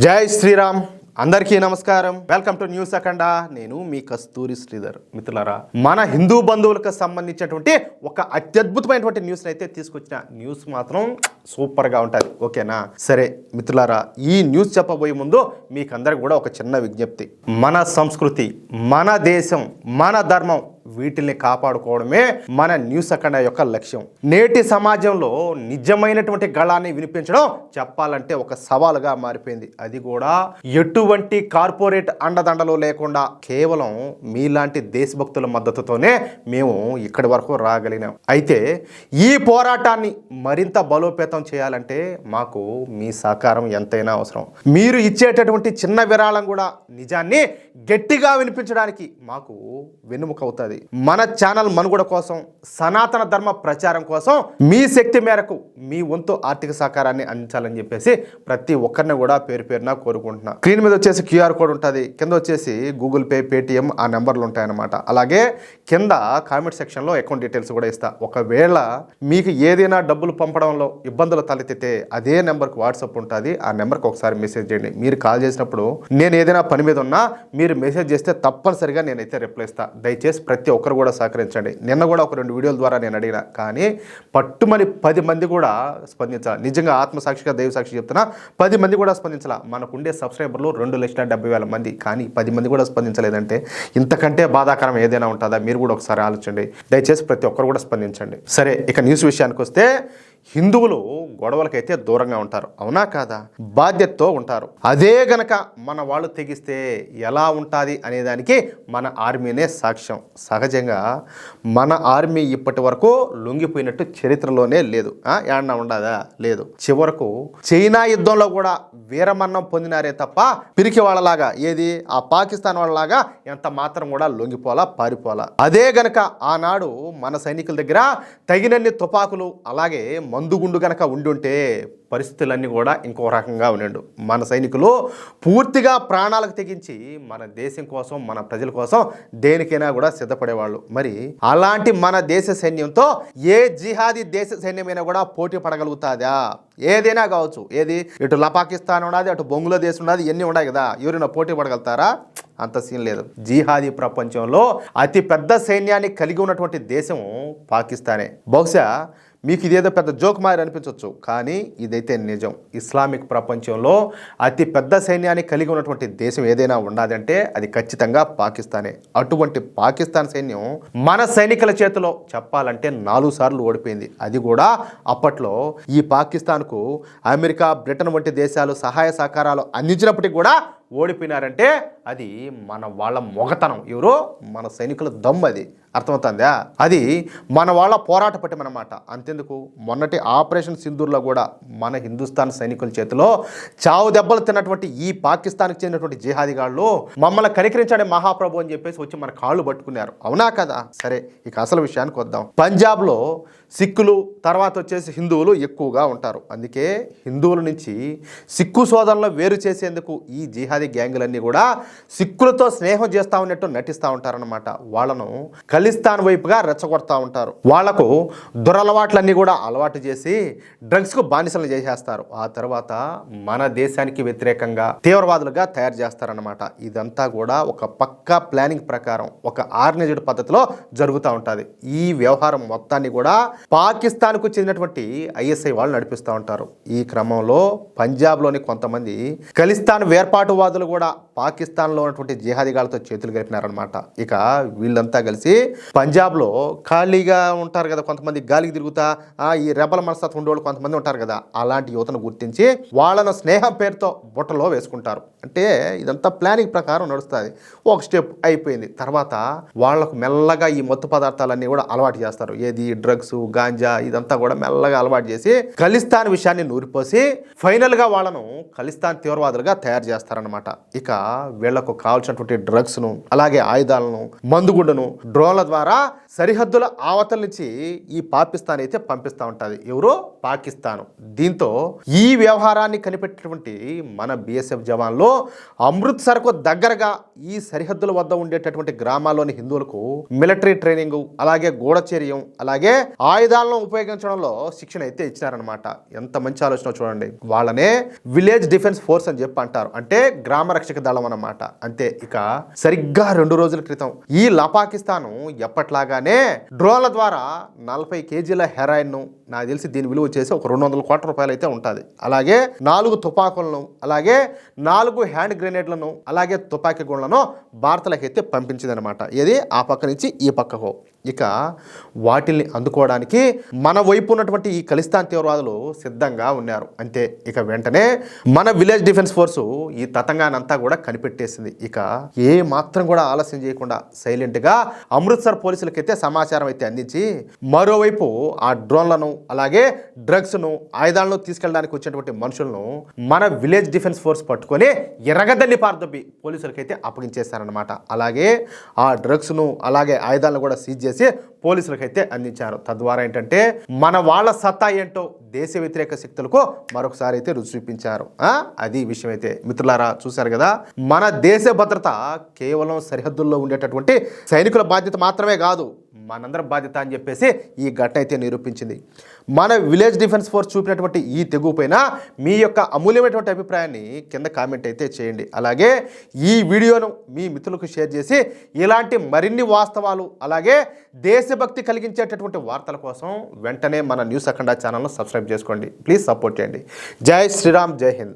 జై శ్రీరామ్. అందరికీ నమస్కారం. వెల్కమ్ టు న్యూస్ అఖండ. నేను మీ కస్తూరి శ్రీధర్. మిత్రులారా, మన హిందూ బంధువులకు సంబంధించినటువంటి ఒక అత్యద్భుతమైనటువంటి న్యూస్ అయితే తీసుకొచ్చిన. న్యూస్ మాత్రం సూపర్గా ఉంటుంది. ఓకేనా? సరే మిత్రులారా, ఈ న్యూస్ చెప్పబోయే ముందు మీకు అందరికి కూడా ఒక చిన్న విజ్ఞప్తి. మన సంస్కృతి, మన దేశం, మన ధర్మం, వీటిల్ని కాపాడుకోవడమే మన న్యూస్ అఖండ యొక్క లక్ష్యం. నేటి సమాజంలో నిజమైనటువంటి గళాన్ని వినిపించడం చెప్పాలంటే ఒక సవాలుగా మారిపోయింది. అది కూడా ఎటువంటి కార్పొరేట్ అండదండలు లేకుండా కేవలం మీలాంటి దేశభక్తుల మద్దతుతోనే మేము ఇక్కడి వరకు రాగలిగినాం. అయితే ఈ పోరాటాన్ని మరింత బలోపేతం చేయాలంటే మాకు మీ సహకారం ఎంతైనా అవసరం. మీరు ఇచ్చేటటువంటి చిన్న విరాళం కూడా నిజాన్ని గట్టిగా వినిపించడానికి మాకు వెన్నుముక అవుతుంది. మన ఛానల్ మనుగడ కోసం, సనాతన ధర్మ ప్రచారం కోసం మీ శక్తి మేరకు మీ వంతు ఆర్థిక సహకారాన్ని అందించాలని చెప్పేసి ప్రతి ఒక్కరిని కూడా పేరు పేరున కోరుకుంటున్నా. స్క్రీన్ మీద వచ్చేసి క్యూఆర్ కోడ్ ఉంటుంది, కింద వచ్చేసి గూగుల్ పే, పేటిఎం ఆ నెంబర్లు ఉంటాయన్నమాట. అలాగే కింద కామెంట్ సెక్షన్లో అకౌంట్ డీటెయిల్స్ కూడా ఇస్తా. ఒకవేళ మీకు ఏదైనా డబ్బులు పంపడంలో ఇబ్బందులు తలెత్తితే అదే నెంబర్కి వాట్సాప్ ఉంటుంది. ఆ నెంబర్కి ఒకసారి మెసేజ్ చేయండి. మీరు కాల్ చేసినప్పుడు నేను ఏదైనా పని మీద ఉన్నా మీరు మెసేజ్ చేస్తే తప్పనిసరిగా నేనైతే రిప్లై ఇస్తా. దయచేసి ప్రతి ఒక్కరు కూడా సహకరించండి. నిన్న కూడా ఒక 2 వీడియోల ద్వారా నేను అడిగిన, కానీ పట్టుమని 10 మంది కూడా స్పందించాలి. నిజంగా ఆత్మసాక్షిగా దైవసాక్షి చెప్తున్నా, 10 మంది కూడా స్పందించాల. మనకుండే సబ్స్క్రైబర్లు 2,70,000 మంది, కానీ 10 మంది కూడా స్పందించలేదంటే ఇంతకంటే బాధాకరం ఏదైనా ఉంటుందా? మీరు కూడా ఒకసారి ఆలోచించండి. దయచేసి ప్రతి ఒక్కరు కూడా స్పందించండి. సరే, ఇక న్యూస్ విషయానికి వస్తే, హిందువులు గొడవలకైతే దూరంగా ఉంటారు, అవునా కాదా? బాధ్యతతో ఉంటారు. అదే గనక మన వాళ్ళు తెగిస్తే ఎలా ఉంటుంది అనేదానికి మన ఆర్మీనే సాక్ష్యం. సహజంగా మన ఆర్మీ ఇప్పటి వరకు లొంగిపోయినట్టు చరిత్రలోనే లేదు. ఏమన్నా ఉండదా? లేదు. చివరకు చైనా యుద్ధంలో కూడా వీరమరణం పొందినారే తప్ప పిరికి వాళ్ళలాగా, ఏది ఆ పాకిస్తాన్ వాళ్ళలాగా ఎంత మాత్రం కూడా లొంగిపోలా, పారిపోలా. అదే గనక ఆనాడు మన సైనికుల దగ్గర తగినన్ని తుపాకులు, అలాగే మందుగుండు గనక ఉండుంటే పరిస్థితులన్నీ కూడా ఇంకో రకంగా ఉండు. మన సైనికులు పూర్తిగా ప్రాణాలకు తెగించి మన దేశం కోసం, మన ప్రజల కోసం దేనికైనా కూడా సిద్ధపడేవాళ్ళు. మరి అలాంటి మన దేశ సైన్యంతో ఏ జిహాదీ దేశ సైన్యమైనా కూడా పోటీ పడగలుగుతుందా? ఏదైనా కావచ్చు. ఏది ఇటు పాకిస్తాన్ ఉన్నది, అటు బంగ్లాదేశ్ ఉన్నది, ఇవన్నీ ఉన్నాయి కదా. ఎవరైనా పోటీ పడగలుగుతారా? అంత సీన్ లేదు. జిహాదీ ప్రపంచంలో అతి పెద్ద సైన్యాన్ని కలిగి ఉన్నటువంటి దేశం పాకిస్తానే. బహుశా మీకు ఇదేదో పెద్ద జోక్ మారి అనిపించవచ్చు, కానీ ఇదైతే నిజం. ఇస్లామిక్ ప్రపంచంలో అతి పెద్ద సైన్యాన్ని కలిగి ఉన్నటువంటి దేశం ఏదైనా ఉన్నదంటే అది ఖచ్చితంగా పాకిస్తానే. అటువంటి పాకిస్తాన్ సైన్యం మన సైనికుల చేతిలో చెప్పాలంటే 4 సార్లు ఓడిపోయింది. అది కూడా అప్పట్లో ఈ పాకిస్తాన్కు అమెరికా, బ్రిటన్ వంటి దేశాలు సహాయ సహకారాలు అందించినప్పటికీ కూడా ఓడిపోయినారంటే అది మన వాళ్ళ మొగతనం. ఎవరో మన సైనికుల దమ్ము. అది అర్థమవుతుందా? అది మన వాళ్ళ పోరాట పట్టిమన్నమాట. అంతెందుకు, మొన్నటి ఆపరేషన్ సింధూర్లో కూడా మన హిందుస్థాన్ సైనికుల చేతిలో చావు దెబ్బలు తిన్నటువంటి ఈ పాకిస్తాన్కి చెందినటువంటి జిహాదీగాళ్ళు మమ్మల్ని కనికరించాడే మహాప్రభు అని చెప్పేసి వచ్చి మన కాళ్ళు పట్టుకున్నారు, అవునా కదా? సరే, ఇక అసలు విషయానికి వద్దాం. పంజాబ్లో సిక్కులు, తర్వాత వచ్చేసి హిందువులు ఎక్కువగా ఉంటారు. అందుకే హిందువుల నుంచి సిక్కు సోదరులను వేరు చేసేందుకు ఈ జిహాదీ గ్యాంగులన్నీ కూడా సిక్కులతో స్నేహం చేస్తూ ఉన్నట్టు నటిస్తూ ఉంటారన్నమాట. వాళ్ళను ఖలిస్తాన్ వైపుగా రెచ్చగొడతా ఉంటారు. వాళ్లకు దురలవాట్లన్నీ కూడా అలవాటు చేసి డ్రగ్స్కు బానిసలు చేసేస్తారు. ఆ తర్వాత మన దేశానికి వ్యతిరేకంగా తీవ్రవాదులుగా తయారు చేస్తారన్నమాట. ఇదంతా కూడా ఒక పక్కా ప్లానింగ్ ప్రకారం, ఒక ఆర్గనైజ్డ్ పద్ధతిలో జరుగుతూ ఉంటుంది. ఈ వ్యవహారం మొత్తాన్ని కూడా పాకిస్తాన్కు చెందినటువంటి ఐఎస్ఐ వాళ్ళు నడిపిస్తూ ఉంటారు. ఈ క్రమంలో పంజాబ్లోని కొంతమంది ఖలిస్తాన్ వేర్పాటువాదులు కూడా పాకిస్తాన్లో ఉన్నటువంటి జిహాదీగాలతో చేతులు కలిపినారనమాట. ఇక వీళ్ళంతా కలిసి పంజాబ్లో ఖాళీగా ఉంటారు కదా, కొంతమంది గాలికి తిరుగుతా ఈ రెబల్ మనస్తత్వం ఉండేవాళ్ళు కొంతమంది ఉంటారు కదా, అలాంటి యువతను గుర్తించి వాళ్ళను స్నేహం పేరుతో బుట్టలో వేసుకుంటారు. అంటే ఇదంతా ప్లానింగ్ ప్రకారం నడుస్తుంది. ఒక స్టెప్ అయిపోయింది. తర్వాత వాళ్లకు మెల్లగా ఈ మత్తు పదార్థాలన్నీ కూడా అలవాటు చేస్తారు. ఏది డ్రగ్స్, గాంజా, ఇదంతా కూడా మెల్లగా అలవాటు చేసి ఖలిస్తాన్ విషయాన్ని నూరిపోసి ఫైనల్గా వాళ్ళను ఖలిస్తాన్ తీవ్రవాదులుగా తయారు చేస్తారనమాట. ఇక వీళ్లకు కావాల్సినటువంటి డ్రగ్స్ను అలాగే ఆయుధాలను మందుగుండును డ్రోన్ల ద్వారా సరిహద్దుల అవతల నుంచి ఈ పాకిస్తాన్ అయితే పంపిస్తూ ఉంటుంది. ఎవరో పాకిస్తాన్. దీంతో ఈ వ్యవహారాన్ని కనిపెట్టినటువంటి మన బిఎస్ఎఫ్ జవాన్లు అమృత్సర్కు దగ్గరగా ఈ సరిహద్దుల వద్ద ఉండేటటువంటి గ్రామాల్లోని హిందువులకు మిలిటరీ ట్రైనింగ్ అలాగే గూఢచర్యం అలాగే ఆయుధాలను ఉపయోగించడంలో శిక్షణ అయితే ఇచ్చినారనమాట. ఎంత మంచి ఆలోచన చూడండి. వాళ్ళనే విలేజ్ డిఫెన్స్ ఫోర్స్ అని చెప్పి అంటారు. అంటే గ్రామ రక్షక దళం అన్నమాట. అంతే. ఇక సరిగ్గా 2 రోజుల క్రితం ఈ పాకిస్తాన్ ఎప్పట్లాగానే డ్రోన్ల ద్వారా 40 కేజీల హెరాయిన్ ను, నాకు తెలిసి దీని విలువ వచ్చేసి ఒక 200 కోట్ల రూపాయలు అయితే ఉంటుంది, అలాగే 4 తుపాకులను అలాగే 4 హ్యాండ్ గ్రెనేడ్లను అలాగే తుపాకీ గుండ్లను భారత్లకైతే పంపించిందనమాట. ఏది ఆ పక్క నుంచి ఈ పక్కకు. ఇక వాటిల్ని అందుకోవడానికి మన వైపు ఉన్నటువంటి ఈ ఖలిస్తాన్ తీవ్రవాదులు సిద్ధంగా ఉన్నారు. అంతే. ఇక వెంటనే మన విలేజ్ డిఫెన్స్ ఫోర్సు ఈ తతంగానంతా కూడా కనిపెట్టేసింది. ఇక ఏ మాత్రం కూడా ఆలస్యం చేయకుండా సైలెంట్గా అమృత్సర్ పోలీసులకైతే సమాచారం అయితే అందించి మరోవైపు ఆ డ్రోన్లను అలాగే డ్రగ్స్ను ఆయుధాలను తీసుకెళ్ళడానికి వచ్చినటువంటి మనుషులను మన విలేజ్ డిఫెన్స్ ఫోర్స్ పట్టుకొని ఎరగదల్లి పారదొబ్బి పోలీసులకైతే అప్పగించేశారనమాట. అలాగే ఆ డ్రగ్స్ను అలాగే ఆయుధాలను కూడా సీజ్ చేసి పోలీసులకైతే అందించారు. తద్వారా ఏంటంటే మన వాళ్ళ సత్తా ఏంటో దేశ వ్యతిరేక శక్తులకు మరొకసారి అయితే రుచి చూపించారు. అది విషయం అయితే. మిత్రులారా, చూశారు కదా, మన దేశ భద్రత కేవలం సరిహద్దుల్లో ఉండేటటువంటి సైనికుల బాధ్యత మాత్రమే కాదు, మనందరి బాధ్యత అని చెప్పేసి ఈ ఘటన అయితే నిరూపించింది. మన విలేజ్ డిఫెన్స్ ఫోర్స్ చూపినటువంటి ఈ తెగువ పైన మీ యొక్క అమూల్యమైనటువంటి అభిప్రాయాన్ని కింద కామెంట్ అయితే చేయండి. అలాగే ఈ వీడియోను మీ మిత్రులకు షేర్ చేసి ఇలాంటి మరిన్ని వాస్తవాలు అలాగే దేశభక్తి కలిగించేటటువంటి వార్తల కోసం వెంటనే మన న్యూస్ అఖండ ఛానల్ను సబ్స్క్రైబ్ చేసుకోండి. ప్లీజ్ సపోర్ట్ చేయండి. జై శ్రీరామ్, జై హింద్.